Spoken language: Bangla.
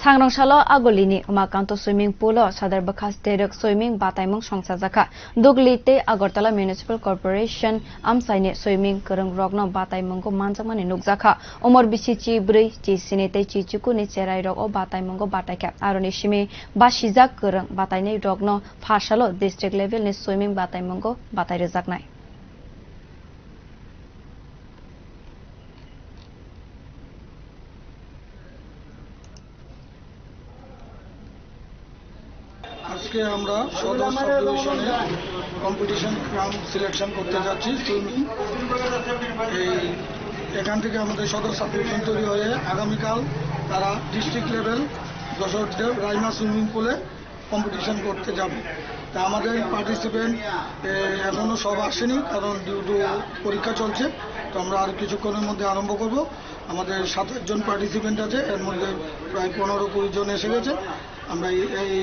सांग्रांसालो आगलिनी उमाकान्त सुइमिं पुल सदर बखास तेरक सुइमिं बाताइमं संसाजाखा दुगलिते अगरतला म्युनिसिपल कर्पोरेशन आमसाइने सुइमिं करंग रगनो बाताइमंगो मानजामानि नुकजाखा उमर बिसि ची ब्रै ची सिनेते ची चुकुनि चेराइ रग ओ बाताइमंगो बाताइका आरोनि सिमे बासिजाक करंग बाताइने रगनो फासालो डिस्ट्रिक्ट लेभेलनि सुइमिं बाताइमंगो बाताइ रोजाकनाय আজকে আমরা সদর সাব ডিভিশনে কম্পিটিশন ক্রাম সিলেকশন করতে যাচ্ছি সুইমিং। এখান থেকে আমাদের সদর সাব ডিভিশন তৈরি হয়ে আগামীকাল তারা district level Jessore Raima swimming পুলে কম্পিটিশন করতে যাবে। তা আমাদের পার্টিসিপেন্ট এখনও সব আসেনি, কারণ ডিউ টু পরীক্ষা চলছে। তো আমরা আর কিছুক্ষণের মধ্যে আরম্ভ করব। আমাদের 7-8 জন পার্টিসিপেন্ট আছে, এর মধ্যে প্রায় 15-20 জন এসে গেছে। আমরা এই